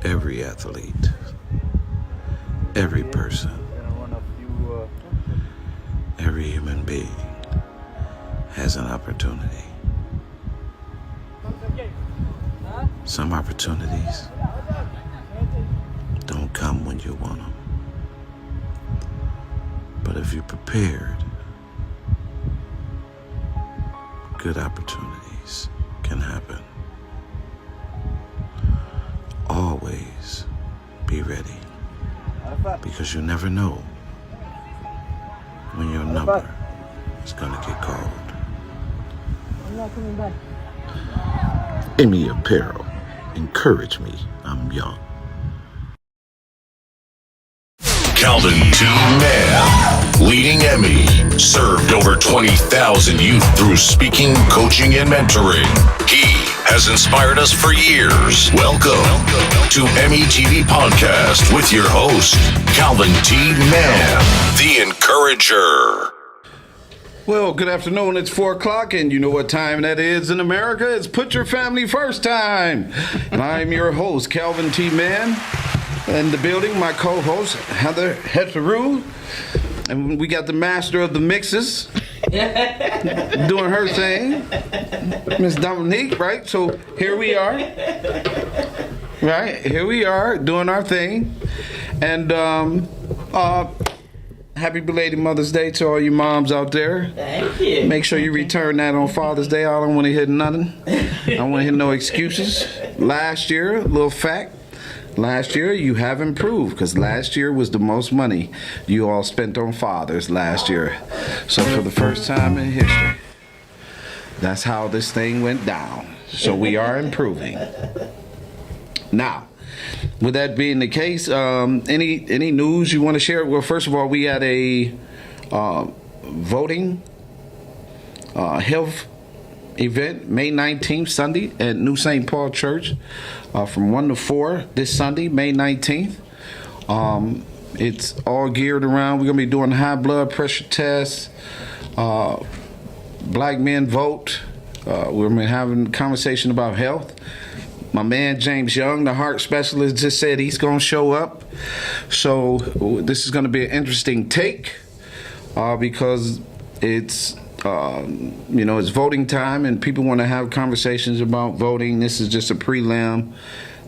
every athlete, every person, every human being has an opportunity. Some opportunities don't come when you want them. But if you're prepared, good opportunities can happen. Always be ready, because you never know when your number is gonna get called. I'm not coming back. Emmy Apparel. Encourage me. I'm young. Calvin T. Mann, leading Emmy, served over 20,000 youth through speaking, coaching, and mentoring. He has inspired us for years. Welcome to EMIYTV Podcast with your host, Calvin T. Mann, the Encourager. Well, good afternoon. It's 4 o'clock, and you know what time that is in America. It's Put Your Family First time. And I'm your host, Calvin T. Mann. In the building, my co-host, Heather Hetteru. And we got the master of the mixes doing her thing, Miss Dominique, right? So here we are. Right? Here we are doing our thing. And happy belated Mother's Day to all you moms out there. Thank you. Make sure you return that on Father's Day. I don't want to hear nothing. I don't want to hear no excuses. Last year, a little fact. Last year, you have improved, because last year was the most money you all spent on fathers last year. So for the first time in history, that's how this thing went down. So we are improving. Now, with that being the case, any news you want to share? Well, first of all, we had a voting health event May 19th, Sunday, at New St. Paul Church from 1 to 4 this Sunday, May 19th. It's all geared around, we're going to be doing high blood pressure tests, black men vote. We're going to be having a conversation about health. My man James Young, the heart specialist, just said he's going to show up. So this is going to be an interesting take because it's it's voting time, and people want to have conversations about voting. This is just a prelim.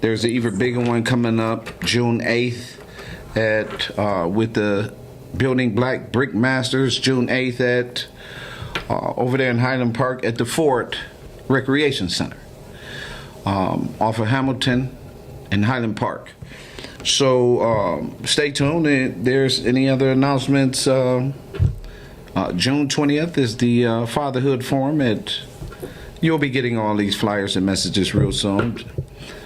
There's an even bigger one coming up June 8th at with the Building Black Brick Masters, June 8th at over there in Highland Park at the Fort Recreation Center off of Hamilton and Highland Park. So stay tuned. If there's any other announcements, June 20th is the Fatherhood Forum. You'll be getting all these flyers and messages real soon.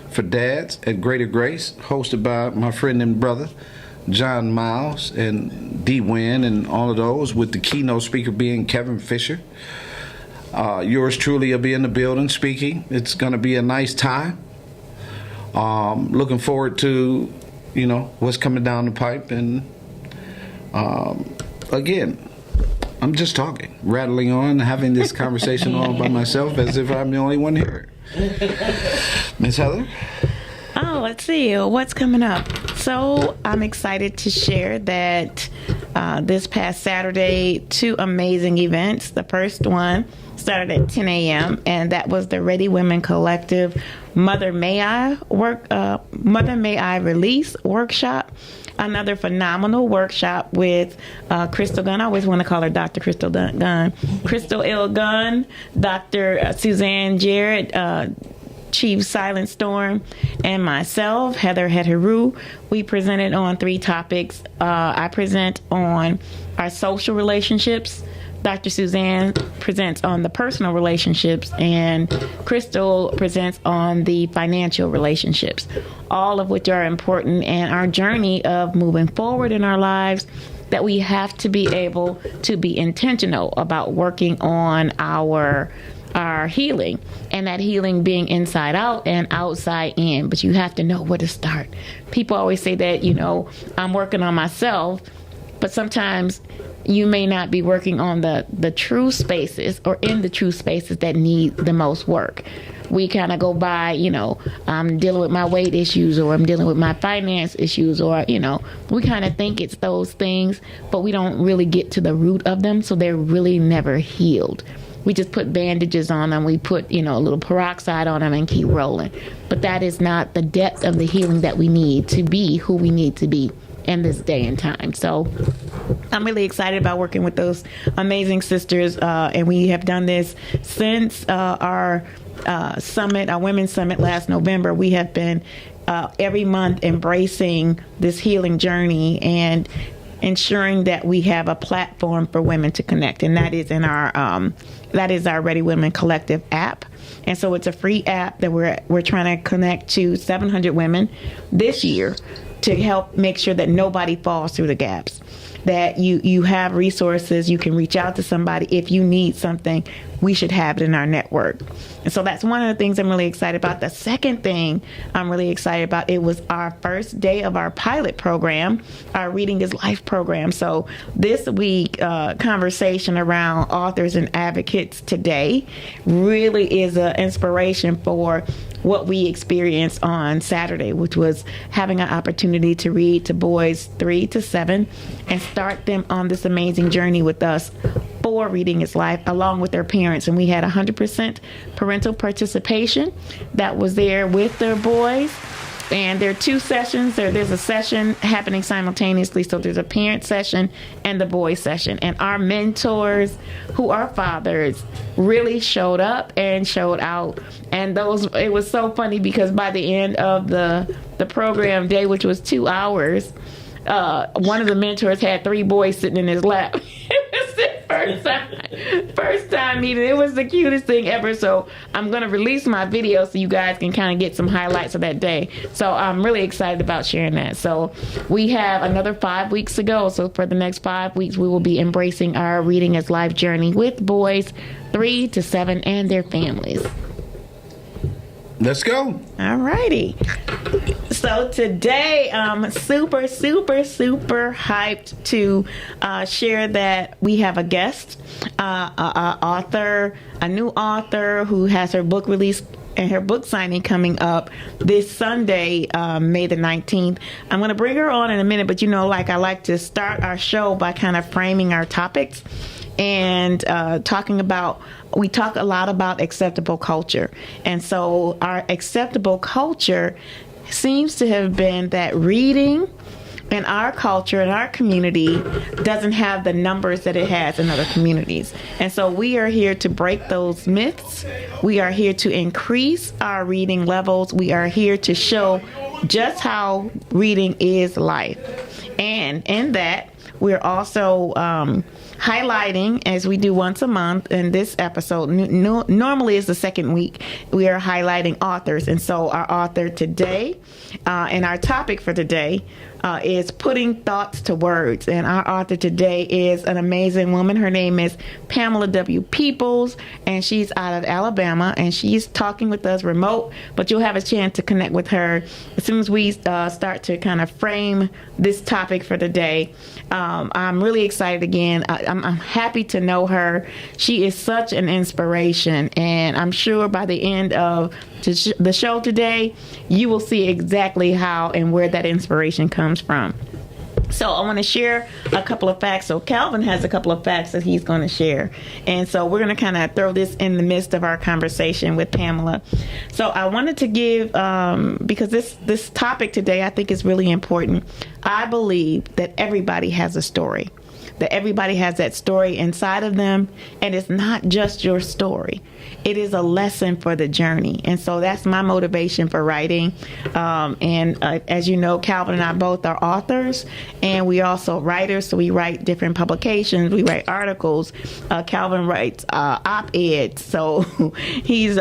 For dads at Greater Grace, hosted by my friend and brother, John Miles and D. Wynn, and all of those, with the keynote speaker being Kevin Fisher. Yours truly will be in the building speaking. It's going to be a nice time. Looking forward to, what's coming down the pipe. And again, I'm just talking, rattling on, having this conversation all by myself as if I'm the only one here. Miss Heather? Oh, let's see. What's coming up? So I'm excited to share that this past Saturday, 2 amazing events. The first one started at 10 a.m., and that was the Ready Women Collective Mother May I Release workshop. Another phenomenal workshop with Crystal Gunn. I always want to call her Dr. Crystal Gunn. Crystal L. Gunn, Dr. Suzanne Jarrett, Chief Silent Storm, and myself, Heather Hetteru. We presented on 3 topics. I present on our social relationships. Dr. Suzanne presents on the personal relationships, and Crystal presents on the financial relationships, all of which are important in our journey of moving forward in our lives, that we have to be able to be intentional about working on our healing, and that healing being inside out and outside in. But you have to know where to start. People always say that, I'm working on myself, but sometimes you may not be working on the true spaces or in the true spaces that need the most work. we kind of go by, I'm dealing with my weight issues, or I'm dealing with my finance issues, or, we kind of think it's those things, but we don't really get to the root of them. So they're really never healed. We just put bandages on them. We put, a little peroxide on them and keep rolling. But that is not the depth of the healing that we need to be who we need to be in this day and time. So I'm really excited about working with those amazing sisters. And we have done this since our summit, our women's summit last November. We have been every month embracing this healing journey and ensuring that we have a platform for women to connect, and that is in our Ready Women Collective app. And so it's a free app that we're trying to connect to 700 women this year to help make sure that nobody falls through the gaps, that you have resources, you can reach out to somebody if you need something. We should have it in our network. And so that's one of the things I'm really excited about. The second thing I'm really excited about, it was our first day of our pilot program, our Reading is Life program. So this week, conversation around authors and advocates today really is an inspiration for what we experienced on Saturday, which was having an opportunity to read to boys 3 to 7 and start them on this amazing journey with us for Reading is Life, along with their parents. And we had 100% parental participation that was there with their boys. And there are 2 sessions. There's a session happening simultaneously. So there's a parent session and the boy session. And our mentors, who are fathers, really showed up and showed out. And it was so funny because by the end of the program day, which was 2 hours, one of the mentors had 3 boys sitting in his lap. It was the first time meeting. It was the cutest thing ever. So I'm going to release my video so you guys can kind of get some highlights of that day. So I'm really excited about sharing that. So we have another 5 weeks to go. So for the next 5 weeks, we will be embracing our Reading is Life journey with boys 3 to 7 and their families. Let's go. All righty. So today, I'm super, super, super hyped to share that we have a guest, a new author who has her book release and her book signing coming up this Sunday, May the 19th. I'm going to bring her on in a minute, but I like to start our show by kind of framing our topics and we talk a lot about acceptable culture. And so our acceptable culture seems to have been that reading in our culture, in our community, doesn't have the numbers that it has in other communities. And so we are here to break those myths. We are here to increase our reading levels. We are here to show just how reading is life. And in that, we're also highlighting, as we do once a month in this episode, normally is the second week, we are highlighting authors. And so our author today and our topic for today is putting thoughts to words. And our author today is an amazing woman. Her name is Pamela W. Peoples, and she's out of Alabama, and she's talking with us remote, but you'll have a chance to connect with her as soon as we start to kind of frame this topic for the day. I'm really excited again. I'm happy to know her. She is such an inspiration, and I'm sure by the end of the show today, you will see exactly how and where that inspiration comes from. So I want to share a couple of facts. So Calvin has a couple of facts that he's going to share. And so we're going to kind of throw this in the midst of our conversation with Pamela. So I wanted to give, because this topic today I think is really important. I believe that everybody has a story, that everybody has that story inside of them. And it's not just your story. It is a lesson for the journey. And so that's my motivation for writing. As you know, Calvin and I both are authors, and we are also writers. So we write different publications. We write articles. Calvin writes op-eds. So he's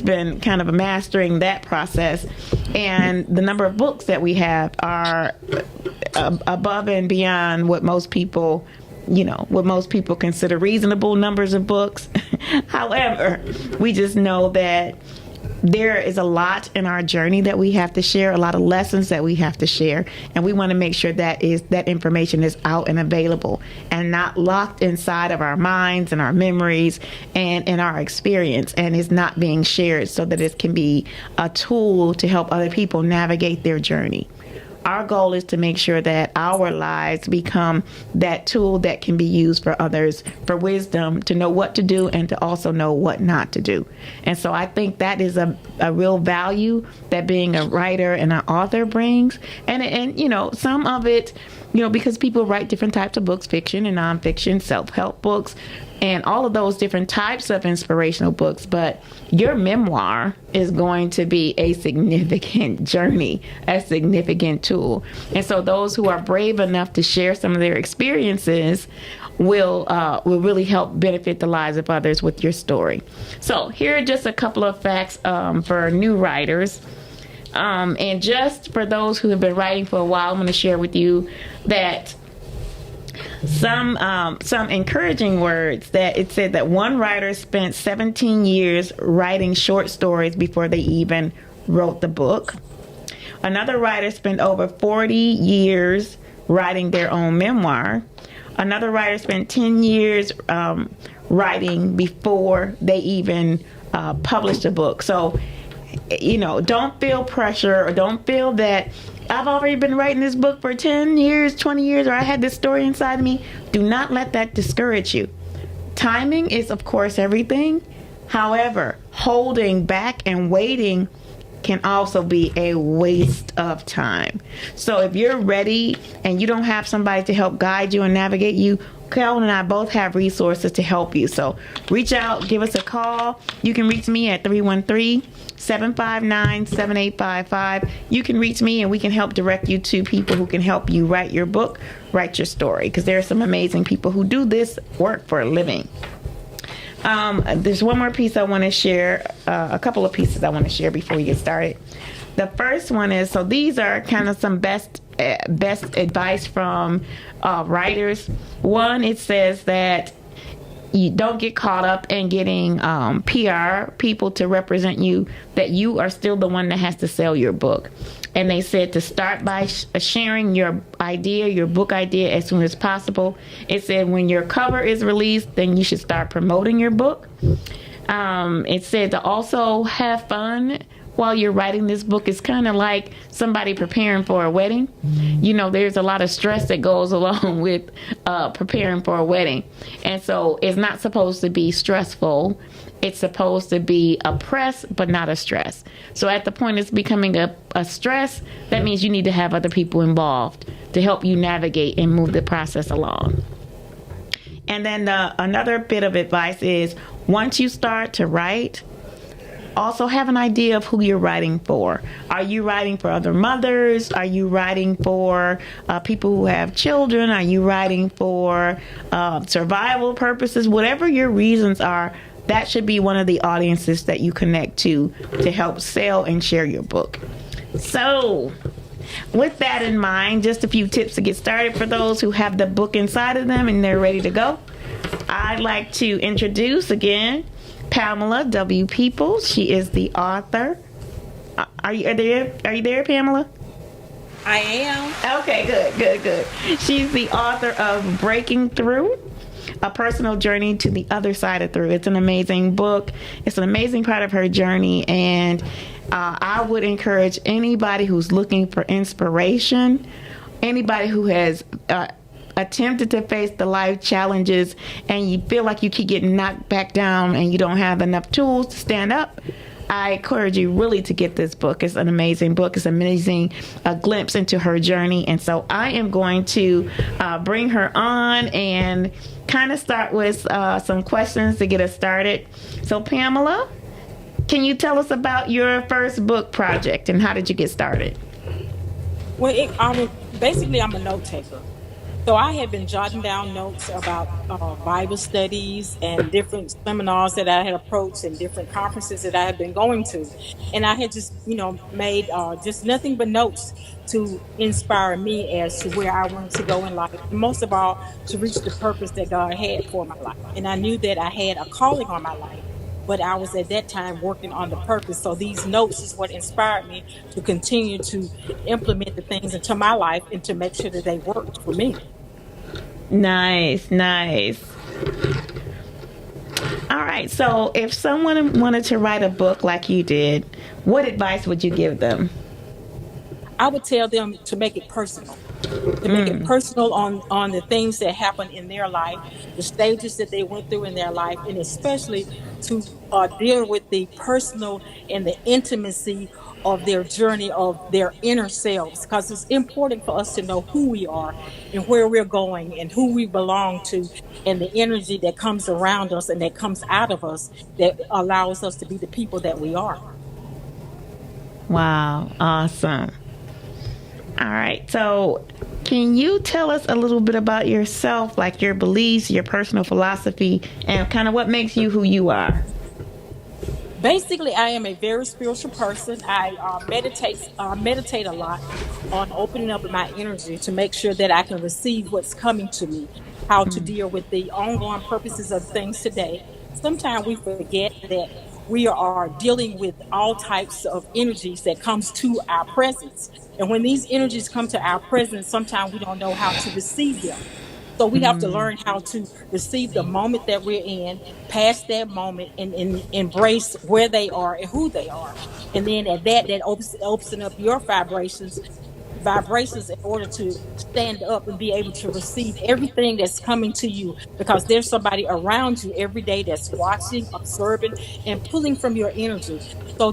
been kind of mastering that process. And the number of books that we have are above and beyond what most people consider reasonable numbers of books. However, we just know that there is a lot in our journey that we have to share, a lot of lessons that we have to share, and we want to make sure that information is out and available and not locked inside of our minds and our memories and in our experience, and is not being shared so that it can be a tool to help other people navigate their journey. Our goal is to make sure that our lives become that tool that can be used for others, for wisdom, to know what to do and to also know what not to do. And so I think that is a real value that being a writer and an author brings. And you know, some of it, you know, because people write different types of books, fiction and nonfiction, self-help books, and all of those different types of inspirational books. But your memoir is going to be a significant journey, a significant tool. And so those who are brave enough to share some of their experiences will really help benefit the lives of others with your story. So here are just a couple of facts for new writers. And just for those who have been writing for a while, I'm going to share with you that some encouraging words. That it said that one writer spent 17 years writing short stories before they even wrote the book. Another writer spent over 40 years writing their own memoir. Another writer spent 10 years writing before they even published a book. So, you know, don't feel pressure, or don't feel that I've already been writing this book for 10 years, 20 years, or I had this story inside of me. Do not let that discourage you. Timing is, of course, everything. However, holding back and waiting can also be a waste of time. So if you're ready and you don't have somebody to help guide you and navigate you, Calvin and I both have resources to help you. So reach out, give us a call. You can reach me at 313-759-7855. You can reach me and we can help direct you to people who can help you write your book, write your story, because there are some amazing people who do this work for a living. There's one more piece I want to share, a couple of pieces I want to share before we get started. The first one is, so these are kind of some best advice from writers. One, it says that you don't get caught up in getting PR people to represent you, that you are still the one that has to sell your book. And they said to start by sharing your idea, your book idea, as soon as possible. It said when your cover is released, then you should start promoting your book. It said to also have fun while you're writing this book. Is kind of like somebody preparing for a wedding. You know, there's a lot of stress that goes along with preparing for a wedding. And so it's not supposed to be stressful. It's supposed to be a press, but not a stress. So at the point it's becoming a stress, that means you need to have other people involved to help you navigate and move the process along. And then another bit of advice is, once you start to write, also have an idea of who you're writing for. Are you writing for other mothers? Are you writing for people who have children? Are you writing for survival purposes? Whatever your reasons are, that should be one of the audiences that you connect to help sell and share your book. So, with that in mind, just a few tips to get started for those who have the book inside of them and they're ready to go. I'd like to introduce again Pamela W. Peoples. She is the author. Are you there, Pamela? I am. Okay, good. She's the author of Breaking Through, A Personal Journey to the Other Side of Through. It's an amazing book. It's an amazing part of her journey, and I would encourage anybody who's looking for inspiration, anybody who has attempted to face the life challenges and you feel like you keep getting knocked back down and you don't have enough tools to stand up, I encourage you really to get this book. It's an amazing book. It's amazing, a glimpse into her journey. And so I am going to bring her on and kind of start with some questions to get us started. So Pamela, can you tell us about your first book project and how did you get started? Well, basically, I'm a note taker. So I had been jotting down notes about Bible studies and different seminars that I had approached and different conferences that I had been going to. And I had just, made just nothing but notes to inspire me as to where I wanted to go in life. And most of all, to reach the purpose that God had for my life. And I knew that I had a calling on my life. but I was at that time working on the purpose. So these notes is what inspired me to continue to implement the things into my life and to make sure that they worked for me. Nice, nice. All right. So, if someone wanted to write a book like you did, what advice would you give them? I would tell them to make it personal, to make it personal on the things that happened in their life, the stages that they went through in their life, and especially to deal with the personal and the intimacy of their journey of their inner selves, because it's important for us to know who we are and where we're going and who we belong to, and the energy that comes around us and that comes out of us that allows us to be the people that we are. Wow, awesome. All right. So, can you tell us a little bit about yourself, like your beliefs, your personal philosophy, and kind of what makes you who you are? Basically, I am a very spiritual person. I meditate a lot on opening up my energy to make sure that I can receive what's coming to me, how to deal with the ongoing purposes of things today. Sometimes we forget that we are dealing with all types of energies that comes to our presence. And when these energies come to our presence, sometimes we don't know how to receive them. So we have to learn how to receive the moment that we're in, past that moment, and embrace where they are and who they are. And then at that opens up your vibrations in order to stand up and be able to receive everything that's coming to you, because there's somebody around you every day that's watching, observing, and pulling from your energy. So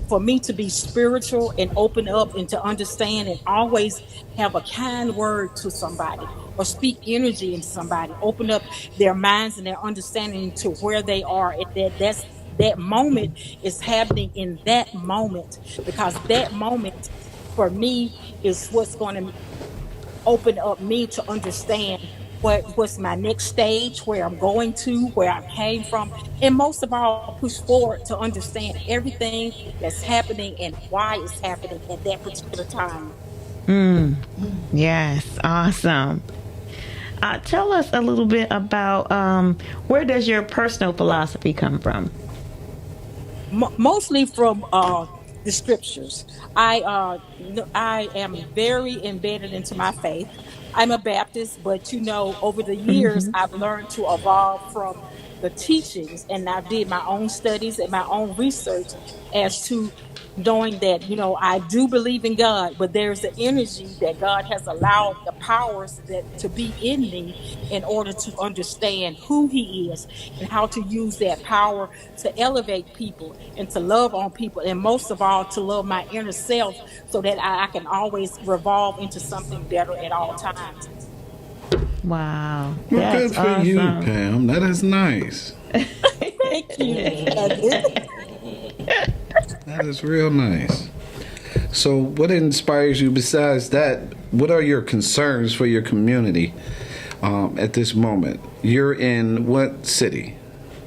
for me to be spiritual and open up and to understand and always have a kind word to somebody or speak energy into somebody, open up their minds and their understanding to where they are, and that moment is happening in that moment, because that moment for me is what's going to open up me to understand what's my next stage, where I'm going to, where I came from, and most of all, push forward to understand everything that's happening and why it's happening at that particular time. Yes, awesome. Tell us a little bit about where does your personal philosophy come from? Mostly from the scriptures. I am very embedded into my faith. I'm a Baptist, but over the years, I've learned to evolve from the teachings, and I did my own studies and my own research as to knowing that I do believe in God, but there's the energy that God has allowed the powers that to be in me in order to understand who He is and how to use that power to elevate people and to love on people, and most of all to love my inner self, so that I can always revolve into something better at all times. Wow, Well, that's good for awesome. you, Pam. That is nice. Thank you. That is real nice. So, what inspires you besides that? What are your concerns for your community at this moment? You're in what city?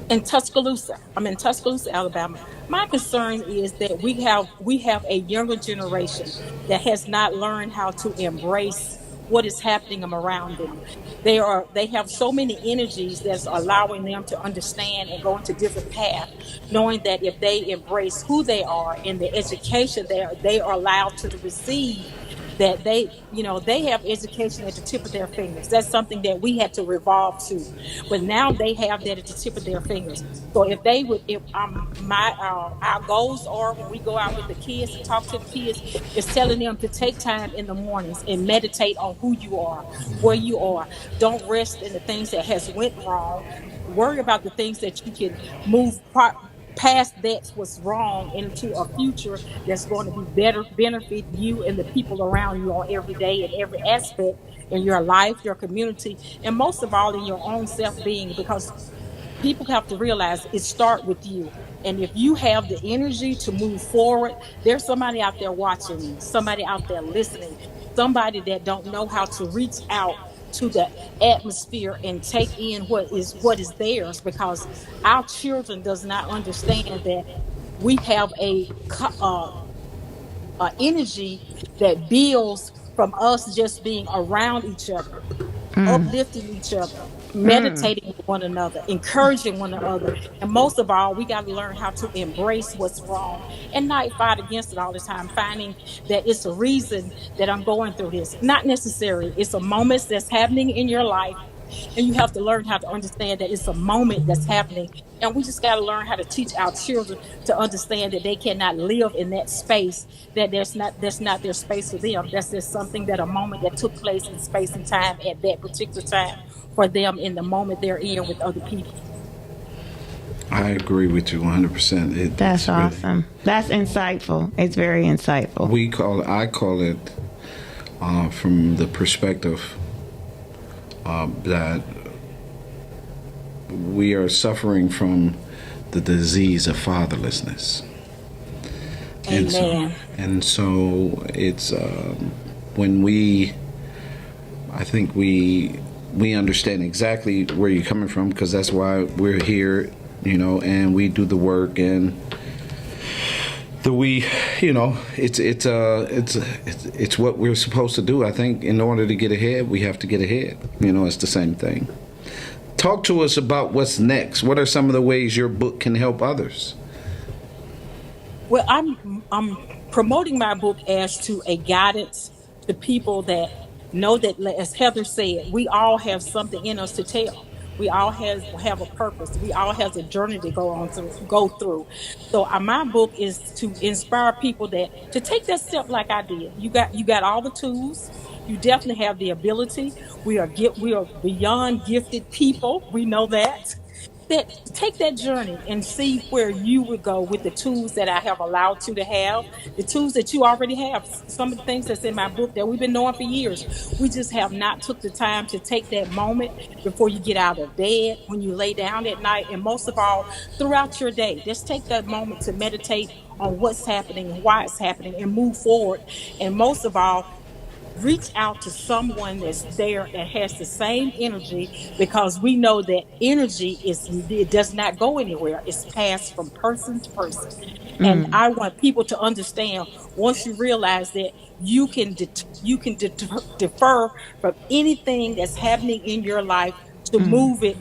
In Tuscaloosa. I'm in Tuscaloosa, Alabama. My concern is that we have a younger generation that has not learned how to embrace what is happening around them. They have so many energies that's allowing them to understand and go into different paths, knowing that if they embrace who they are and the education they are allowed to receive, that they have education at the tip of their fingers. That's something that we had to revolve to, but now they have that at the tip of their fingers. So if they would, if my our goals are, when we go out with the kids and talk to the kids, is telling them to take time in the mornings and meditate on who you are, where you are. Don't rest in the things that has went wrong. Worry about the things that you can past that's what's wrong into a future that's going to be better, benefit you and the people around you on every day in every aspect in your life, your community, and most of all in your own self-being, because people have to realize it start with you. And if you have the energy to move forward, there's somebody out there watching you, somebody out there listening, somebody that don't know how to reach out to the atmosphere and take in what is theirs, because our children does not understand that we have a energy that builds from us just being around each other, uplifting each other, meditating with one another, encouraging one another, and most of all, we got to learn how to embrace what's wrong and not fight against it all the time, finding that it's a reason that I'm going through this. Not necessarily. It's a moment that's happening in your life, and you have to learn how to understand that it's a moment that's happening. And we just got to learn how to teach our children to understand that they cannot live in that space, that that's not their space for them. That's just something, that a moment that took place in space and time at that particular time for them in the moment they're in with other people. I agree with you 100%. That's awesome. That's insightful. It's very insightful. I call it from the perspective that we are suffering from the disease of fatherlessness. Amen. And so it's when I think we understand exactly where you're coming from, because that's why we're here, and we do the work, and it's what we're supposed to do. I think in order to get ahead, we have to get ahead. It's the same thing. Talk to us about what's next. What are some of the ways your book can help others? Well, I'm promoting my book as to a guidance to people that know that, as Heather said, we all have something in us to tell. We all have a purpose. We all have a journey to go through. So my book is to inspire people to take that step like I did. You got all the tools. You definitely have the ability. We are beyond gifted people. We know that. Take that journey and see where you would go with the tools that I have allowed you to have, the tools that you already have. Some of the things that's in my book that we've been knowing for years. We just have not took the time to take that moment before you get out of bed, when you lay down at night, and most of all, throughout your day. Just take that moment to meditate on what's happening and why it's happening and move forward. And most of all, reach out to someone that's there that has the same energy, because we know that energy it does not go anywhere. It's passed from person to person. And I want people to understand, once you realize that you can defer from anything that's happening in your life to move it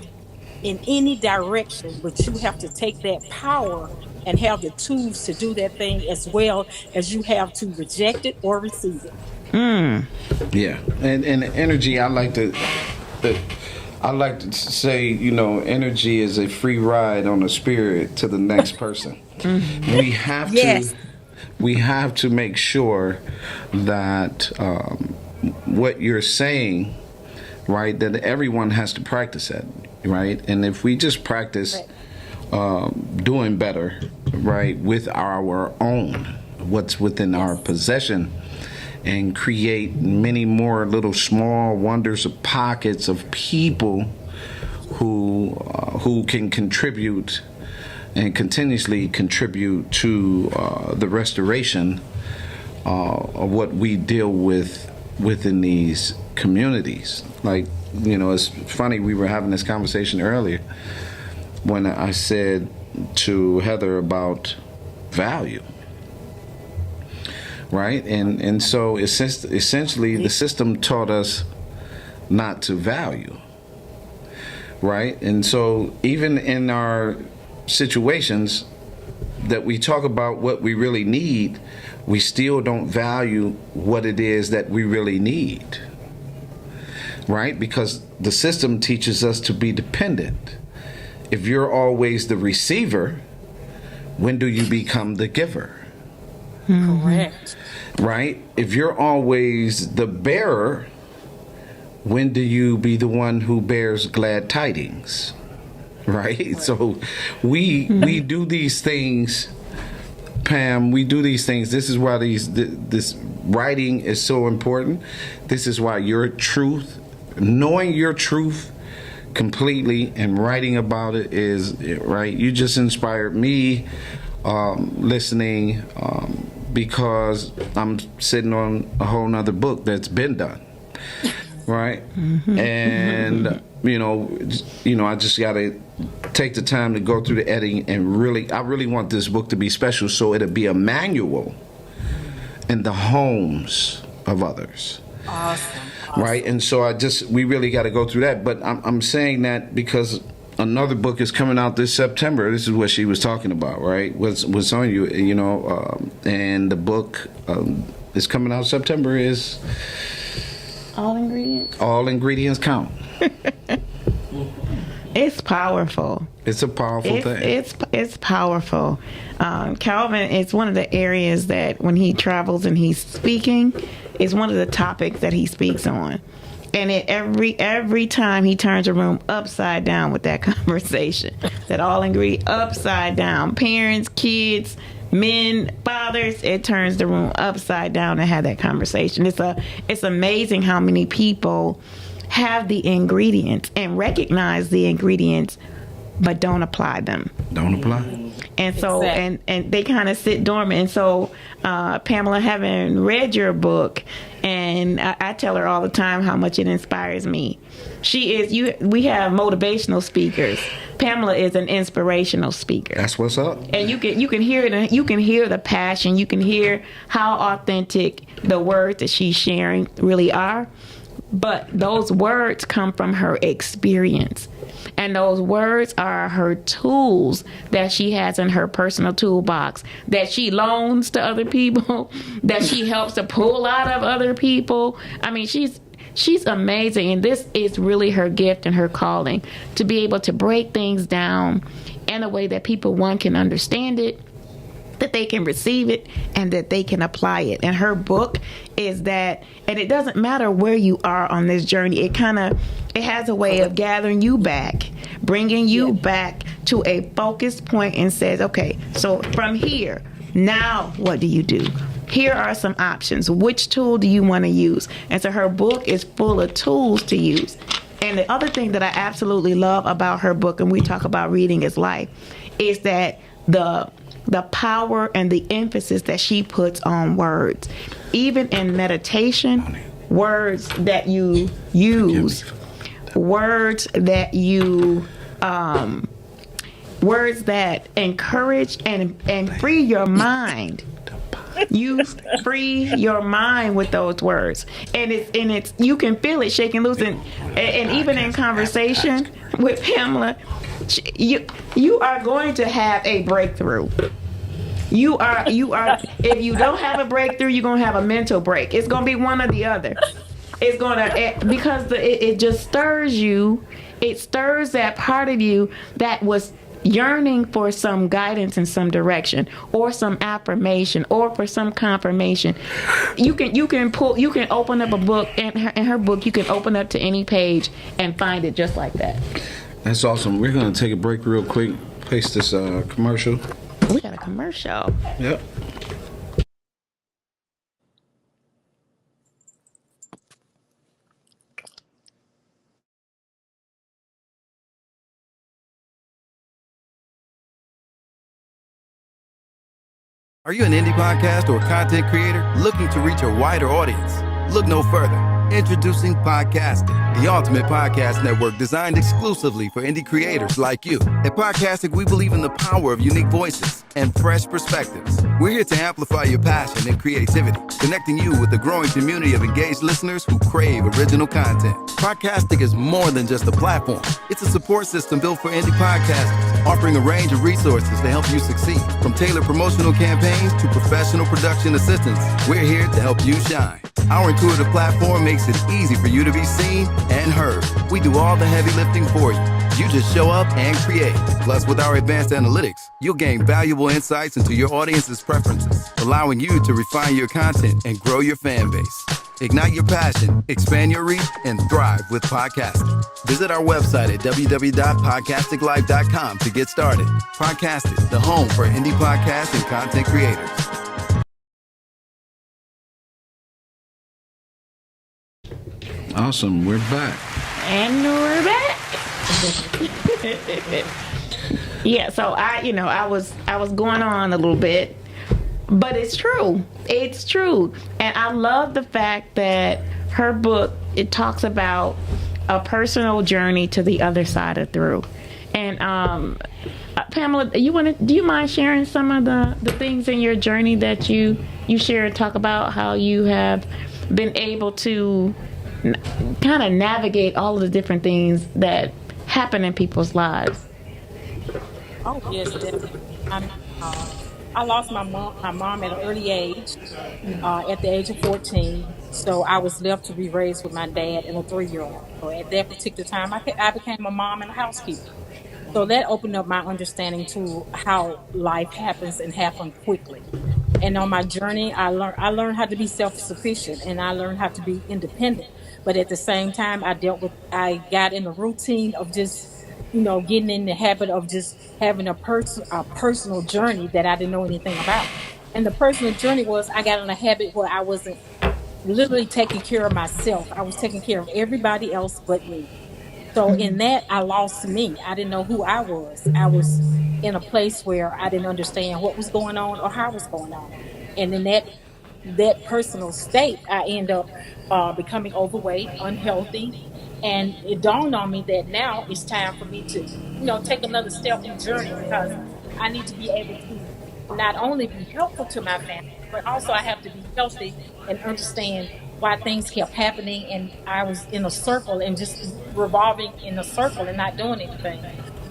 in any direction, but you have to take that power and have the tools to do that thing, as well as you have to reject it or receive it. Yeah, and energy. I like to say, energy is a free ride on a spirit to the next person. We have to make sure that what you're saying, right, that everyone has to practice it, right? And if we just practice doing better, right, with our own, what's within our possession, and create many more little small wonders of pockets of people who can contribute and continuously contribute to the restoration of what we deal with within these communities. Like, it's funny, we were having this conversation earlier when I said to Heather about value. Right, and so essentially the system taught us not to value. Right, and so even in our situations that we talk about what we really need, we still don't value what it is that we really need. Right, because the system teaches us to be dependent. If you're always the receiver, when do you become the giver? Correct. Right? If you're always the bearer, when do you be the one who bears glad tidings? Right? So we do these things, Pam, we do these things. This is why this writing is so important. This is why knowing your truth completely and writing about it is, right? You just inspired me listening, because I'm sitting on a whole nother book that's been done, right? And I just got to take the time to go through the editing, and I really want this book to be special, so it'll be a manual in the homes of others. Awesome. right? And so we really got to go through that. But I'm saying that because another book is coming out this September. This is what she was talking about, right? What's on you, and the book is coming out September is All Ingredients. All Ingredients Count. It's powerful. It's a powerful thing. It's powerful. Calvin is one of the areas that when he travels and he's speaking, is one of the topics that he speaks on. And every time he turns the room upside down with that conversation, that all ingredient upside down, parents, kids, men, fathers, it turns the room upside down to have that conversation. It's amazing how many people have the ingredients and recognize the ingredients, but don't apply them. Don't apply. And so, and they kind of sit dormant. And so, Pamela, having read your book, and I tell her all the time how much it inspires me. We have motivational speakers. Pamela is an inspirational speaker. That's what's up. And you can hear it. You can hear the passion. You can hear how authentic the words that she's sharing really are. But those words come from her experience. And those words are her tools that she has in her personal toolbox, that she loans to other people, that she helps to pull out of other people. I mean, she's amazing. And this is really her gift and her calling, to be able to break things down in a way that people, one, can understand it, that they can receive it, and that they can apply it. And her book is that, and it doesn't matter where you are on this journey, it has a way of gathering you back, bringing you back to a focused point, and says, okay, so from here, now what do you do? Here are some options. Which tool do you want to use? And so her book is full of tools to use. And the other thing that I absolutely love about her book, and we talk about reading is life, is that the power and the emphasis that she puts on words. Even in meditation, words that you use, words that encourage and free your mind. You free your mind with those words, and it's you can feel it shaking loose, and even in conversation with Pamela, you are going to have a breakthrough. You are if you don't have a breakthrough, you're going to have a mental break. It's going to be one or the other. It's going to, because it just stirs you. It stirs that part of you that was yearning for some guidance in some direction, or some affirmation, or for some confirmation. You can open up a book, and her book, you can open up to any page and find it just like that. That's awesome. We're going to take a break real quick. Place this commercial. We got a commercial. Yep. Are you an indie podcast or content creator looking to reach a wider audience? Look no further. Introducing Podcastic, the ultimate podcast network designed exclusively for indie creators like you. At Podcastic, we believe in the power of unique voices and fresh perspectives. We're here to amplify your passion and creativity, connecting you with a growing community of engaged listeners who crave original content. Podcastic is more than just a platform. It's a support system built for indie podcasters, offering a range of resources to help you succeed. From tailored promotional campaigns to professional production assistance, we're here to help you shine. Our intuitive platform makes it easy for you to be seen and heard. We do all the heavy lifting for you. You just show up and create. Plus, with our advanced analytics, you'll gain valuable insights into your audience's preferences, allowing you to refine your content and grow your fan base. Ignite your passion, expand your reach, and thrive with podcasting. Visit our website at www.podcasticlife.com to get started. Podcasting, the home for indie podcasts and content creators. Awesome. We're back. And we're back. Yeah, so I was going on a little bit, but it's true. It's true. And I love the fact that her book, it talks about a personal journey to the other side of through. And Pamela, do you mind sharing some of the things in your journey that you share and talk about how you have been able to kind of navigate all of the different things that happen in people's lives? Oh yes, definitely. I lost my mom at an early age, at the age of 14. So I was left to be raised with my dad and a 3-year-old. So at that particular time, I became a mom and a housekeeper. So that opened up my understanding to how life happens and happen quickly. And on my journey, I learned how to be self sufficient and I learned how to be independent. But at the same time, I got in the routine of just getting in the habit of just having a personal journey that I didn't know anything about. And the personal journey was I got in a habit where I wasn't literally taking care of myself. I was taking care of everybody else but me. So in that, I lost me. I didn't know who I was. I was in a place where I didn't understand what was going on or how it was going on. And in that personal state, I end up becoming overweight, unhealthy, and it dawned on me that now it's time for me to, take another step in journey because I need to be able to not only be helpful to my family, but also I have to be healthy and understand why things kept happening and I was in a circle and just revolving in a circle and not doing anything.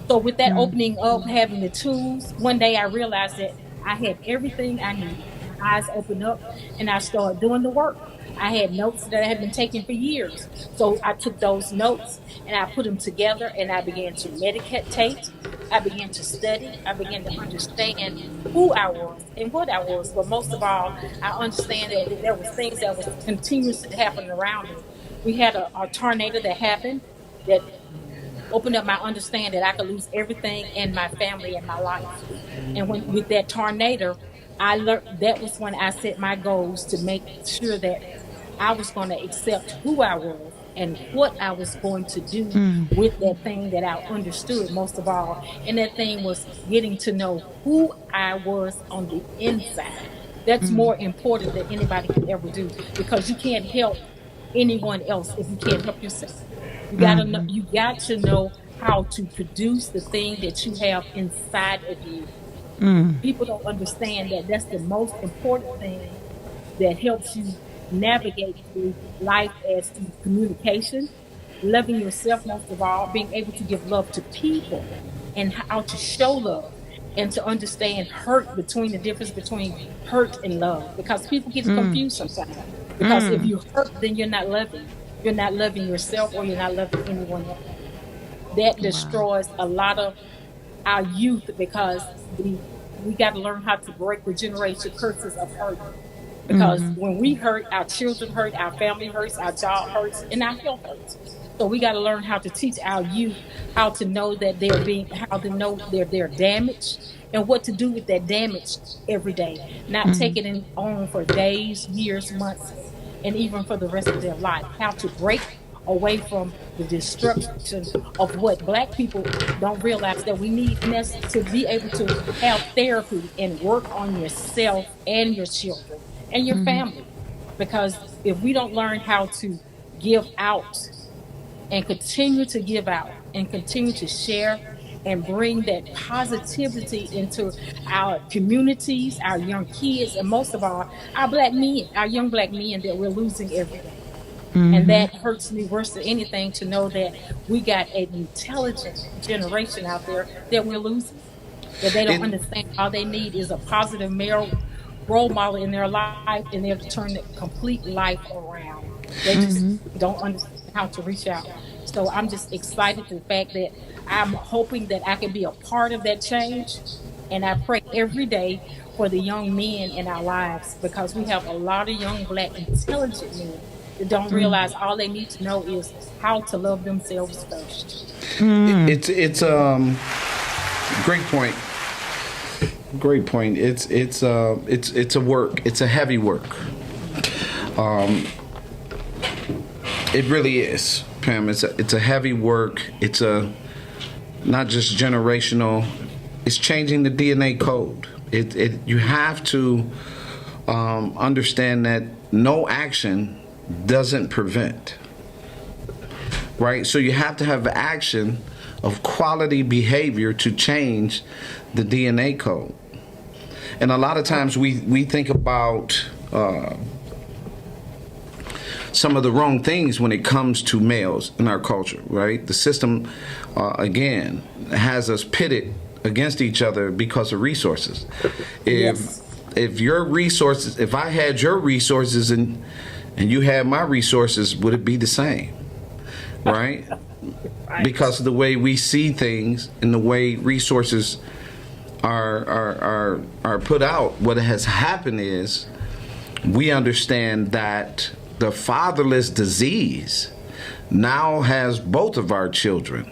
So with that opening up, having the tools, one day I realized that I had everything I needed. My eyes opened up and I started doing the work. I had notes that I had been taking for years. So I took those notes and I put them together and I began to meditate. I began to study. I began to understand who I was and what I was. But most of all, I understand that there was things that was continuously happening around me. We had a tornado that happened that opened up my understanding that I could lose everything in my family and my life. And when with that tornado, I learned that was when I set my goals to make sure that I was going to accept who I was and what I was going to do with that thing that I understood most of all. And that thing was getting to know who I was on the inside. That's more important than anybody can ever do because you can't help anyone else if you can't help yourself. You got to know how to produce the thing that you have inside of you. People don't understand that that's the most important thing that helps you navigate through life as to communication, loving yourself most of all, being able to give love to people and how to show love and to understand between the difference between hurt and love because people get confused sometimes. Because if you hurt, then you're not loving. You're not loving yourself or you're not loving anyone else. That destroys a lot of our youth because we got to learn how to break the generation curses of hurt. Because when we hurt, our children hurt, our family hurts, our job hurts, and our health hurts. So we got to learn how to teach our youth how to know that how to know they're damaged and what to do with that damage every day. Not take it on for days, years, months, and even for the rest of their life. How to break away from the destruction of what Black people don't realize that we need to be able to have therapy and work on yourself and your children and your family. Because if we don't learn how to give out and continue to give out and continue to share and bring that positivity into our communities, our young kids, and most of all, our Black men, our young Black men that we're losing every day. And that hurts me worse than anything to know that we got an intelligent generation out there that we're losing. That they don't understand all they need is a positive male role model in their life and they're to turn the complete life around. They just don't understand how to reach out. So I'm just excited for the fact that I'm hoping that I can be a part of that change. And I pray every day for the young men in our lives because we have a lot of young Black intelligent men that don't realize all they need to know is how to love themselves first. It's great point. Great point. It's a work. It's a heavy work. It really is, Pam. It's a heavy work. It's not just generational. It's changing the DNA code. You have to understand that no action doesn't prevent, right? So you have to have action of quality behavior to change the DNA code. And a lot of times we think about some of the wrong things when it comes to males in our culture, right? The system, again, has us pitted against each other because of resources. If your resources, if I had your resources and you had my resources, would it be the same? Right? Because of the way we see things and the way resources are put out, what has happened is we understand that the fatherless disease now has both of our children,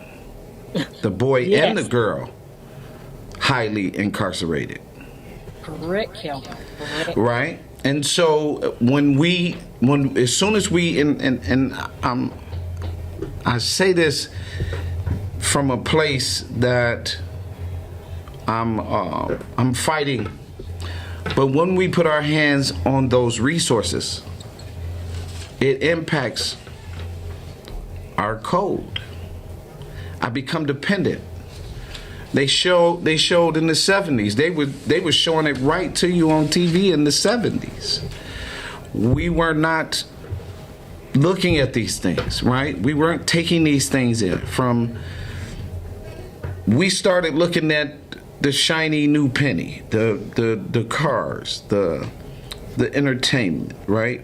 the boy and the girl, highly incarcerated. Correct, Kelvin. Correct. Right? And so as soon as we, I say this from a place that I'm fighting, but when we put our hands on those resources, it impacts our code. I become dependent. They showed in the 70s. They were showing it right to you on TV in the 70s. We were not looking at these things, right? We weren't taking these things in. We started looking at the shiny new penny, the cars, the entertainment, right?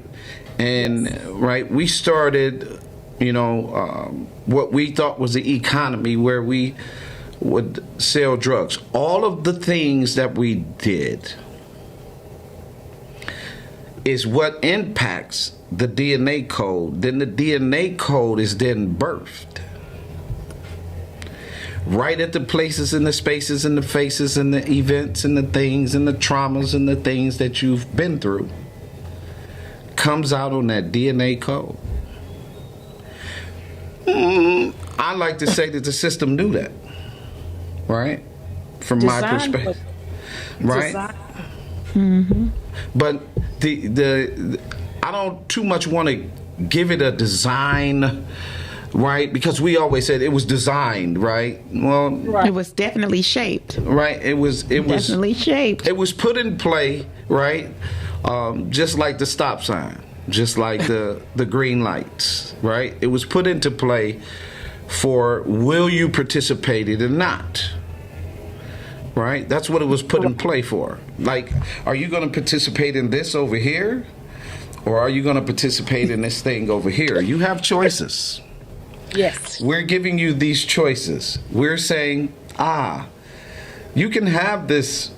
And right, we started, what we thought was the economy where we would sell drugs. All of the things that we did is what impacts the DNA code. Then the DNA code is then birthed. Right at the places and the spaces and the faces and the events and the things and the traumas and the things that you've been through comes out on that DNA code. I like to say that the system knew that, right? From my perspective, right? Mm-hmm. But I don't too much want to give it a design, right? Because we always said it was designed, right? Well, it was definitely shaped. Right. It was definitely shaped. It was put in play, right? Just like the stop sign, just like the green lights, right? It was put into play for will you participate in it or not? Right? That's what it was put in play for. Like, are you going to participate in this over here? Or are you going to participate in this thing over here? You have choices. Yes. We're giving you these choices. We're saying, you can have this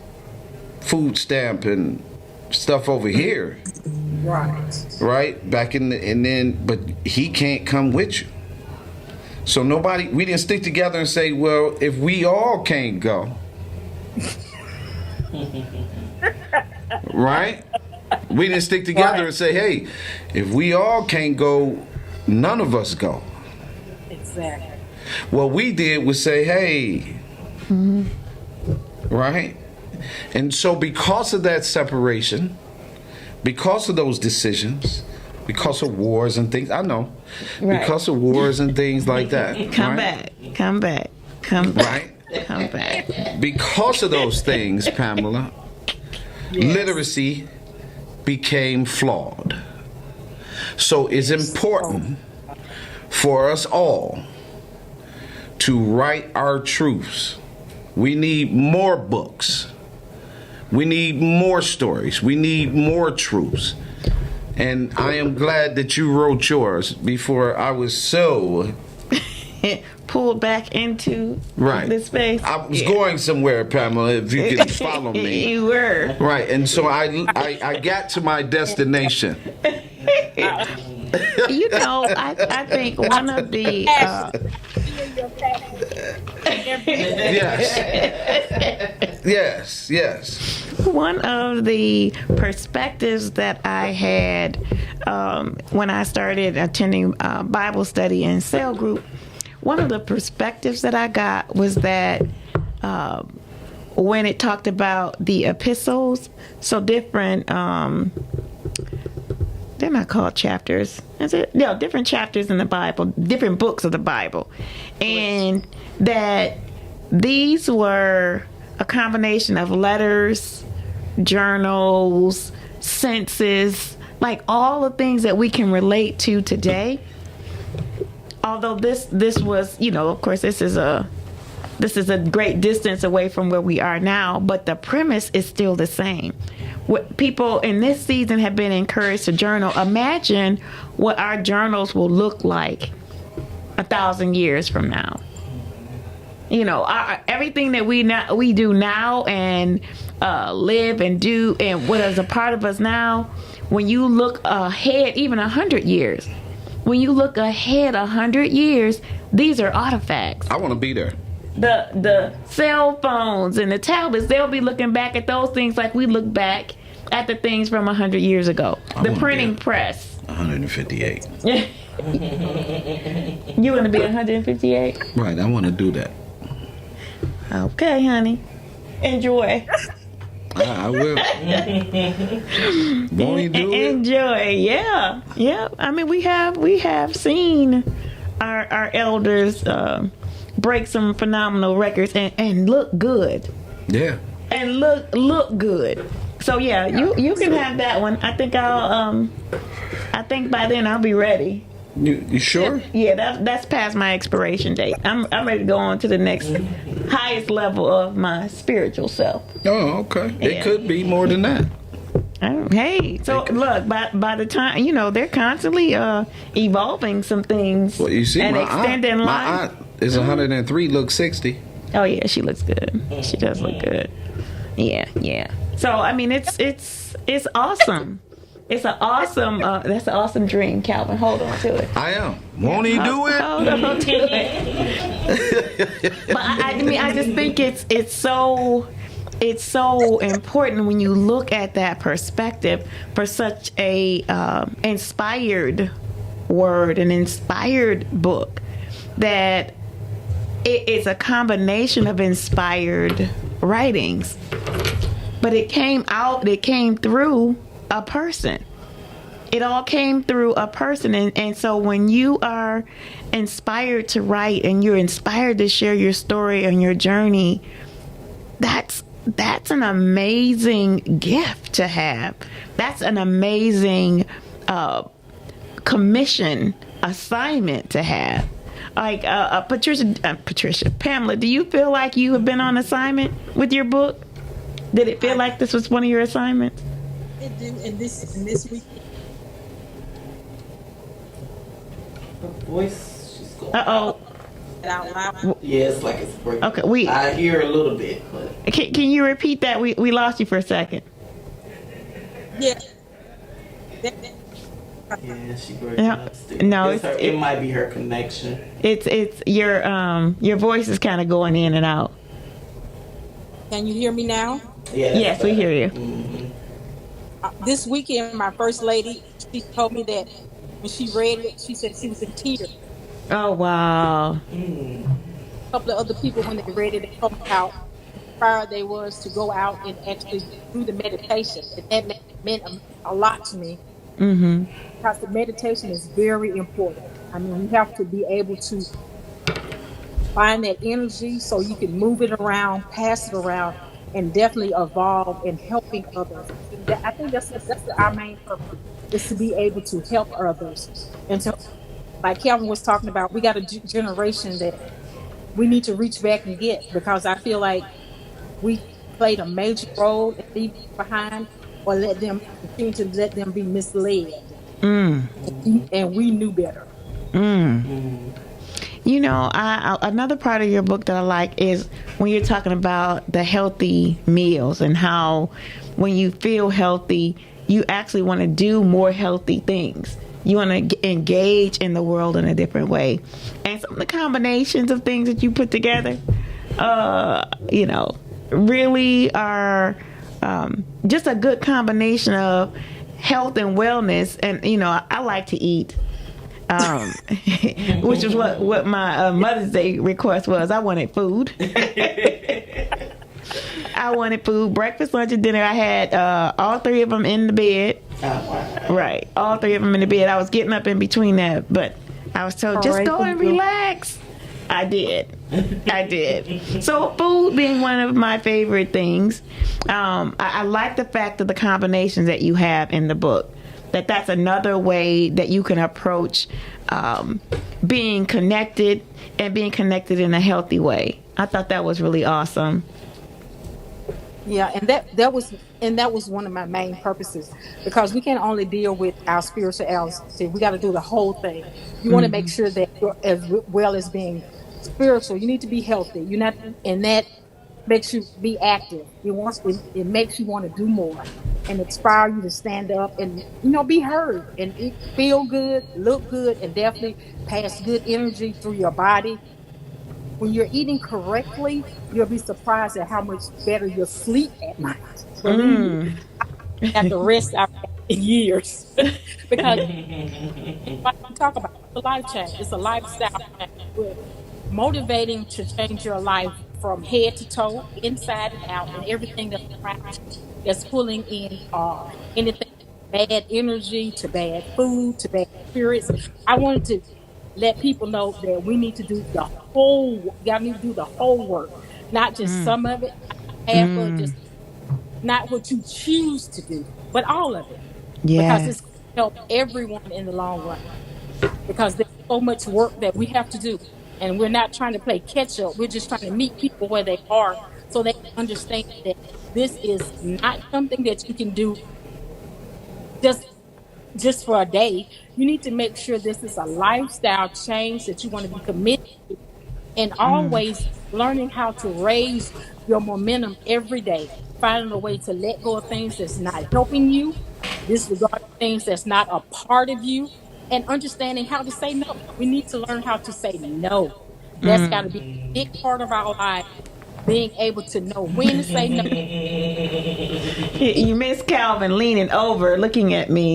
food stamp and stuff over here. Right. Right? But he can't come with you. So we didn't stick together and say, well, if we all can't go, right? We didn't stick together and say, hey, if we all can't go, none of us go. Exactly. What we did was say, hey, right? And so because of that separation, because of those decisions, because of wars and things, I know, because of wars and things like that. Come back. Right? Come back. Because of those things, Pamela, literacy became flawed. So it's important for us all to write our truths. We need more books. We need more stories. We need more truths. And I am glad that you wrote yours before I was so pulled back into this space. I was going somewhere, Pamela, if you can follow me. You were. Right, and so I got to my destination. I think one of the yes. One of the perspectives that I had when I started attending Bible study and cell group, one of the perspectives that I got was that when it talked about the epistles, so different, they're not called chapters, is it? No, different chapters in the Bible, different books of the Bible, and that these were a combination of letters, journals, sentences, like all the things that we can relate to today. Although this was, of course, this is a great distance away from where we are now, but the premise is still the same. What people in this season have been encouraged to journal. Imagine what our journals will look like 1,000 years from now. Everything that we do now and live and do and what is a part of us now, when you look ahead, even 100 years, when you look ahead 100 years, these are artifacts. I want to be there. The cell phones and the tablets, they'll be looking back at those things like we look back at the things from 100 years ago. The printing press. 158. You want to be 158? Right, I want to do that. Okay, honey. Enjoy. I will. Won't he do it? Enjoy, yeah. I mean, we have seen our elders break some phenomenal records and look good. Yeah. And look good. So yeah, you can have that one. I think I think by then I'll be ready. You sure? Yeah, that's past my expiration date. I'm ready to go on to the next highest level of my spiritual self. Oh, okay. Yeah. It could be more than that. Hey, so look, by the time, they're constantly evolving some things. Well, you see, and extending life. My aunt is 103, looks 60. Oh yeah, she looks good. She does look good. Yeah. So I mean, it's awesome. It's an awesome. That's an awesome dream, Calvin. Hold on to it. I am. Won't he do it? Hold on to it. But I just think it's so important when you look at that perspective for such a inspired word, an inspired book, that it's a combination of inspired writings, but it came through a person. It all came through a person. And so when you are inspired to write and you're inspired to share your story and your journey, that's an amazing gift to have. That's an amazing commission assignment to have. Like Pamela, do you feel like you have been on assignment with your book? Did it feel like this was one of your assignments? It did, and this week. Her voice, she's going. Out loud. Yeah, it's like it's breaking. Okay, I hear a little bit, but can you repeat that? We lost you for a second. Yeah. Yeah, she breaking up still. No, it might be her connection. It's your voice is kind of going in and out. Can you hear me now? Yeah, yes, we hear you. Mm-hmm. This weekend, my first lady, she told me that when she read it, she said she was in tears. Oh wow! A couple of other people, when they read it, they told me how inspired they was to go out and actually do the meditation. And that meant a lot to me. Mm-hmm. Because the meditation is very important. I mean, you have to be able to find that energy so you can move it around, pass it around, and definitely evolve in helping others. I think that's our main purpose, is to be able to help others. And so, like Kelvin was talking about, we got a generation that we need to reach back and get, because I feel like we played a major role in leaving behind, or continue to let them be misled. And we knew better. Another part of your book that I like is when you're talking about the healthy meals and how when you feel healthy, you actually want to do more healthy things. You want to engage in the world in a different way. And some of the combinations of things that you put together, really are just a good combination of health and wellness. And, I like to eat. Which is what my Mother's Day request was. I wanted food. I wanted food. Breakfast, lunch, and dinner. I had all three of them in the bed. Oh, wow. Right. All three of them in the bed. I was getting up in between that, but I was told, just go and relax. I did. So food being one of my favorite things. I like the fact of the combinations that you have in the book. that's another way that you can approach being connected and being connected in a healthy way. I thought that was really awesome. Yeah, and that was one of my main purposes, because we can't only deal with our spirituality. We got to do the whole thing. You want to make sure that you're, as well as being spiritual, you need to be healthy. You're not, and that makes you be active. It makes you want to do more, and inspire you to stand up and be heard and feel good, look good, and definitely pass good energy through your body. When you're eating correctly, you'll be surprised at how much better you'll sleep at night. Believe me, I have to rest after years because like we talk about, it's a life change. It's a lifestyle change. We're motivating to change your life from head to toe, inside and out, and everything that's around you that's pulling in anything bad energy to bad food to bad spirits. I wanted to let people know that we need to do y'all need to do the whole work, not just some of it, not half of it, just not what you choose to do, but all of it. Because it's going to help everyone in the long run. Because there's so much work that we have to do. And we're not trying to play catch up. We're just trying to meet people where they are so they can understand that this is not something that you can do just for a day. You need to make sure this is a lifestyle change that you want to be committed to, and always learning how to raise your momentum every day, finding a way to let go of things that's not helping you, disregarding things that's not a part of you, and understanding how to say no. We need to learn how to say no. That's got to be a big part of our life, being able to know when to say no. You miss Calvin leaning over, looking at me.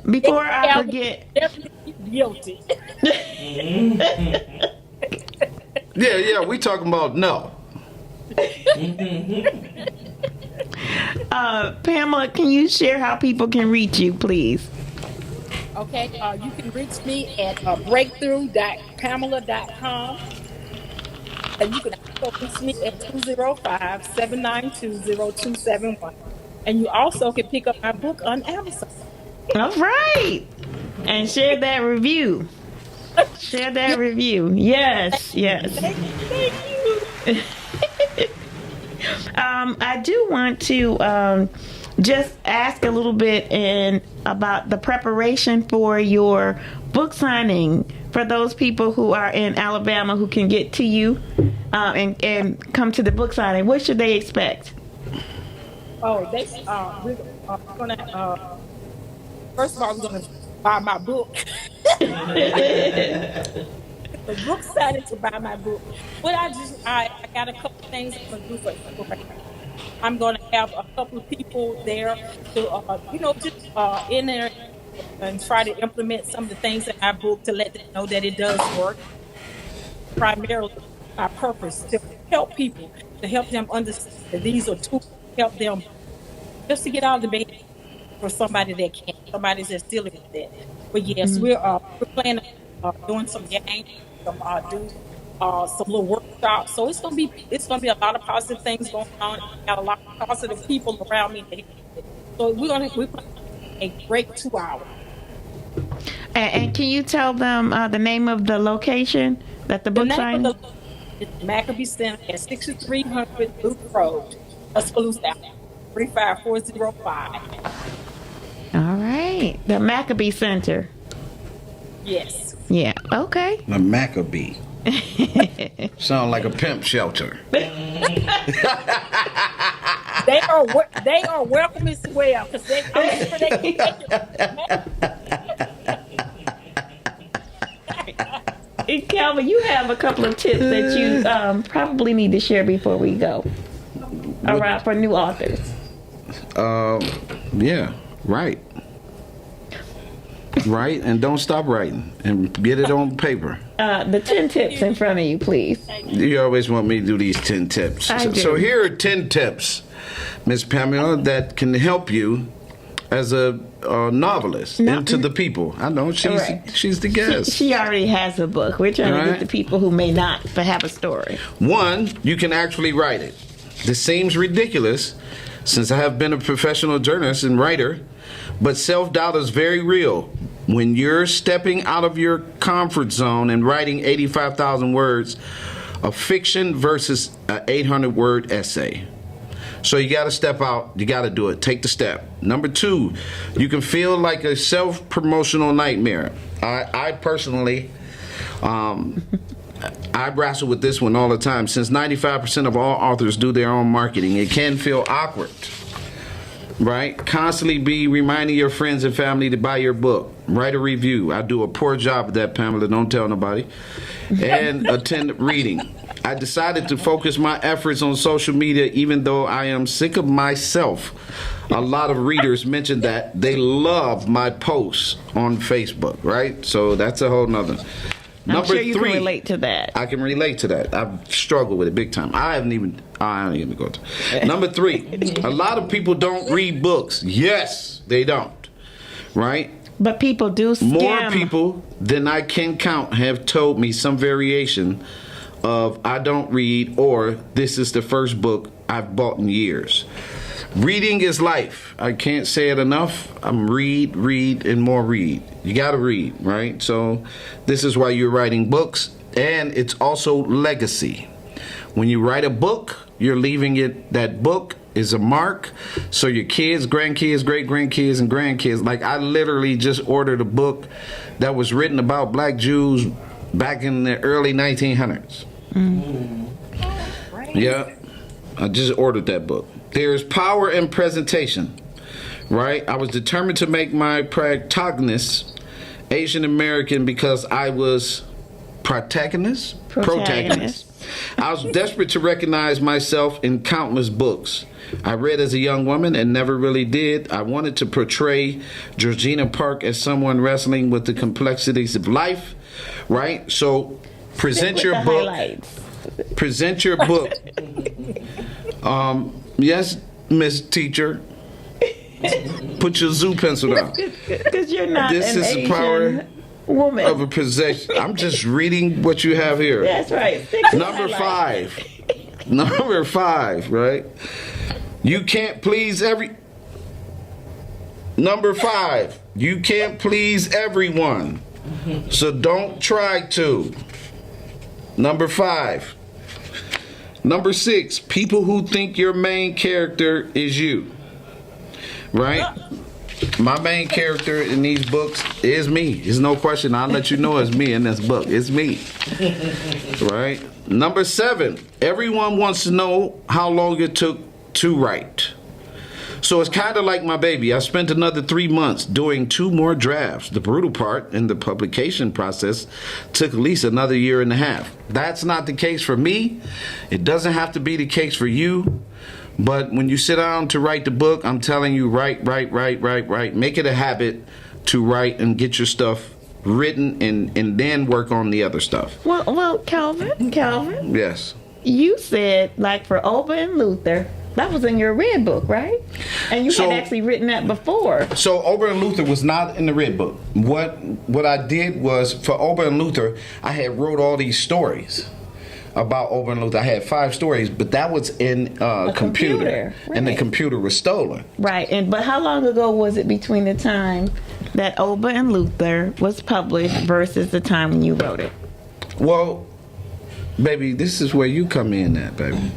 Before I forget, Definitely guilty. Yeah, we talking about no. Pamela, can you share how people can reach you, please? Okay, you can reach me at breakthrough.pamela.com. And you can also reach me at 205-792-0271. And you also can pick up my book on Amazon. All right. And share that review. Share that review. Yes. Thank you. I do want to just ask a little bit about the preparation for your book signing for those people who are in Alabama who can get to you and come to the book signing. What should they expect? Oh, we're gonna first of all, we're gonna buy my book. The book signing to buy my book. But I got a couple things I'm gonna do for people right now. I'm gonna have a couple of people there to just in there and try to implement some of the things in my book to let them know that it does work. Primarily, my purpose to help people, to help them understand that these are tools to help them just to get out of the bed for somebody that can't, somebody that's dealing with that. But yes, we're planning on doing some games, some little workshops. So it's gonna be a lot of positive things going on. Got a lot of positive people around me. So we're planning a great 2 hours. And can you tell them the name of the location that the book signing? It's Maccabee Center at 6300 Luke Road, Tuscaloosa, 35405. All right, the Maccabee Center. Yes. Yeah. Okay. The Maccabee. Sound like a pimp shelter. They are welcome as well, because I'm sure they can take it. Calvin, you have a couple of tips that you probably need to share before we go. Around for new authors. Yeah, right, and don't stop writing, and get it on paper. The 10 tips in front of you, please. You always want me to do these 10 tips. I do. So here are 10 tips, Miss Pamela, that can help you as a novelist into the people. I know she's the guest. She already has a book. We're trying to Right. get the people who may not but have a story. 1, you can actually write it. This seems ridiculous since I have been a professional journalist and writer, but self-doubt is very real. When you're stepping out of your comfort zone and writing 85,000 words of fiction versus an 800-word essay. So you got to step out. You got to do it. Take the step. Number 2, you can feel like a self-promotional nightmare. I personally, I wrestle with this one all the time. Since 95% of all authors do their own marketing, it can feel awkward, right? Constantly be reminding your friends and family to buy your book. Write a review. I do a poor job of that, Pamela. Don't tell nobody. And attend reading. I decided to focus my efforts on social media, even though I am sick of myself. A lot of readers mentioned that they love my posts on Facebook, right? So that's a whole nother. I'm sure you can relate to that. I can relate to that. I've struggled with it big time. I don't even go to. Number 3, a lot of people don't read books. Yes, they don't, right? But people do skim. More people than I can count have told me some variation of I don't read or this is the first book I've bought in years. Reading is life. I can't say it enough. I'm read, and more read. You got to read, right? So this is why you're writing books, and it's also legacy. When you write a book, you're leaving it, that book is a mark. So your kids, grandkids, great-grandkids, and grandkids, like I literally just ordered a book that was written about black Jews back in the early 1900s. Yeah, I just ordered that book. There's power in presentation, right? I was determined to make my protagonist Asian American because I was protagonist. I was desperate to recognize myself in countless books I read as a young woman and never really did. I wanted to portray Georgina Park as someone wrestling with the complexities of life, right? So present your book. Highlights. Present your book. Yes, Miss Teacher. Put your zoo pencil down. Because you're not This an is Asian the power woman. of a possession. I'm just reading what you have here. That's right. Number 5. Number 5, right? You can't please Number 5. You can't please everyone. So don't try to. Number 5. Number 6. People who think your main character is you. Right? My main character in these books is me. There's no question. I'll let you know it's me in this book. It's me. Right? Number 7. Everyone wants to know how long it took to write. So it's kind of like my baby. I spent another 3 months doing 2 more drafts. The brutal part in the publication process took at least another 1.5 years. That's not the case for me. It doesn't have to be the case for you. But when you sit down to write the book, I'm telling you, write. Make it a habit to write and get your stuff written and then work on the other stuff. Well, Calvin. Yes. You said, like for Oba and Luther, that was in your red book, right? And you had actually written that before. So Oba and Luther was not in the red book. What I did was, for Oba and Luther, I had wrote all these stories about Oba and Luther. I had 5 stories, but that was in a computer. Right. And the computer was stolen. Right. But how long ago was it between the time that Oba and Luther was published versus the time when you wrote it? Well, baby, this is where you come in at, baby.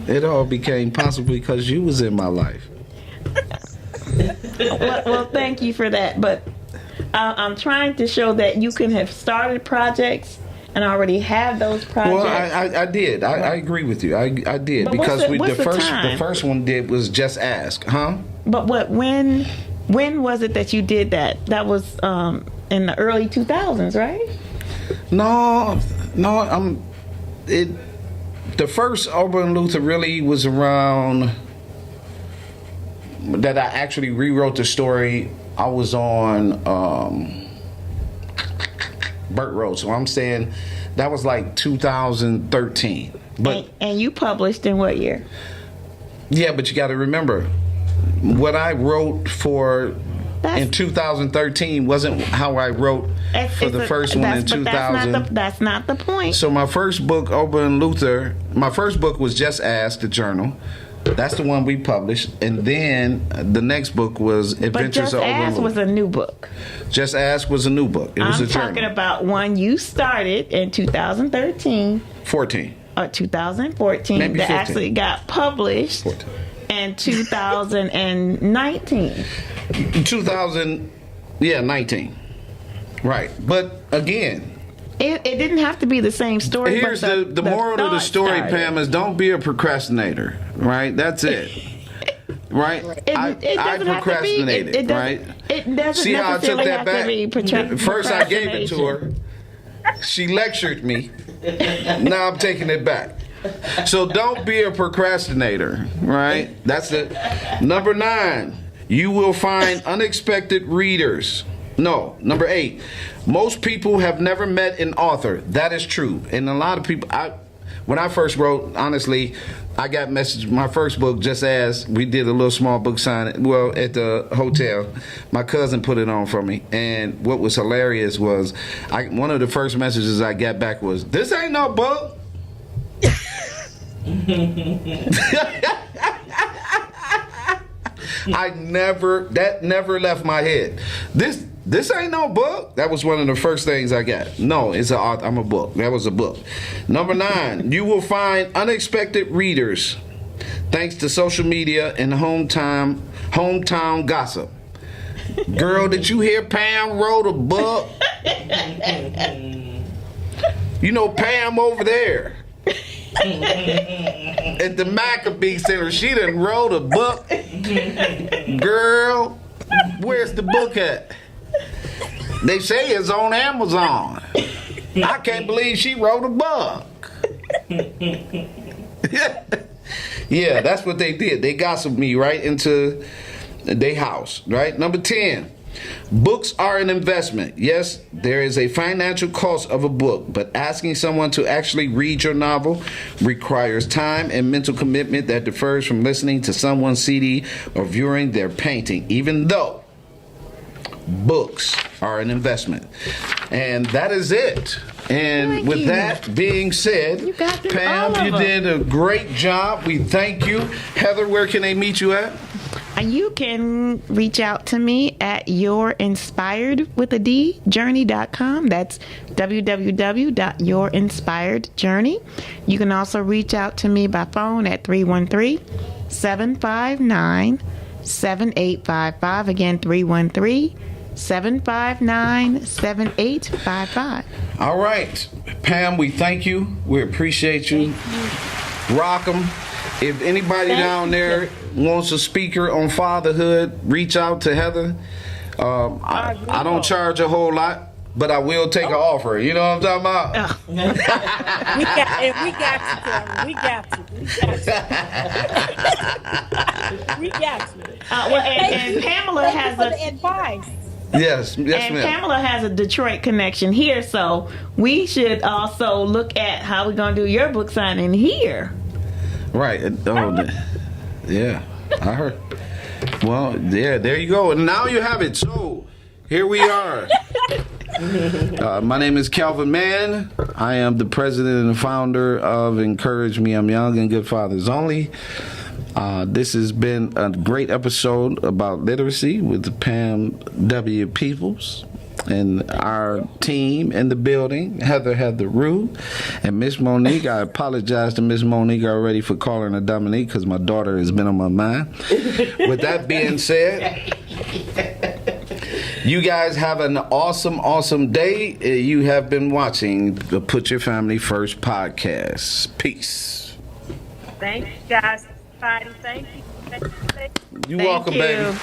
It all became possible because you was in my life. Well, thank you for that. But I'm trying to show that you can have started projects and already have those projects. Well, I did. I agree with you. I did. But Because the first one did was Just Ask, huh? But when was it that you did that? That was in the early 2000s, right? No. The first Oba and Luther really was around that I actually rewrote the story. I was on Burt Road, so I'm saying that was like 2013. But and you published in what year? Yeah, but you got to remember what I wrote for in 2013 wasn't how I wrote for the first one in 2000. That's not the point. So my first book, Oprah and Luther, my first book was Just Ask, the journal. That's the one we published. And then the next book was Adventures of Oprah and Just Ask was a new book. Just Ask was a new book. It was a journal. I'm talking about one you started in 2013. 14. Or 2014. Maybe that 15. actually got published 14. in 2019. 19. Right. But again, it didn't have to be the same story. here's but the moral of the story, started. Pam, is don't be a procrastinator. Right? That's it. Right? I procrastinated. Right? It doesn't See how I took necessarily that have to be back? First I gave it to her. She lectured me. Now I'm taking it back. So don't be a procrastinator, right? That's it. Number 9, you will find unexpected readers. No, number 8, most people have never met an author. That is true. And a lot of people, when I first wrote, honestly, I got messaged, my first book, Just As, we did a little small book signing, well, at the hotel. My cousin put it on for me. And what was hilarious was, one of the first messages I got back was, this ain't no book. That never left my head. This ain't no book. That was one of the first things I got. No, I'm a book. That was a book. Number 9, you will find unexpected readers thanks to social media and hometown gossip. Girl, did you hear Pam wrote a book? You know Pam over there at the Maccabee Center, she done wrote a book. Girl, where's the book at? They say it's on Amazon. I can't believe she wrote a book. Yeah, that's what they did. They gossiped me right into their house, right? Number 10, books are an investment. Yes, there is a financial cost of a book, but asking someone to actually read your novel requires time and mental commitment that differs from listening to someone's CD or viewing their painting, even though books are an investment. And that is it. And with that being said, Pam, you did a great job. We thank you. Heather, where can they meet you at? You can reach out to me at yourinspiredjourney.com. That's www.yourinspiredjourney. You can also reach out to me by phone at 313-759-7855. Again, 313-759-7855. All right. Pam, we thank you. We appreciate you. Rock 'em. If anybody down there wants a speaker on fatherhood, reach out to Heather. I don't charge a whole lot, but I will take an offer. You know what I'm talking about? We got you. And Pamela has the advice. Yes, and ma'am. Pamela has a Detroit connection here, so we should also look at how we're going to do your book signing here. Right. Yeah, I heard. Well, yeah, there you go. And now you have it. So, here we are. My name is Calvin Mann. I am the president and founder of Encourage Me, I'm Young and Good Fathers Only. This has been a great episode about literacy with Pam W. Peoples and our team in the building, Heather Rue, and Miss Monique. I apologize to Miss Monique already for calling her Dominique because my daughter has been on my mind. With that being said, you guys have an awesome day. You have been watching the Put Your Family First podcast. Peace. Thank you, guys. Thank you. You're welcome, baby.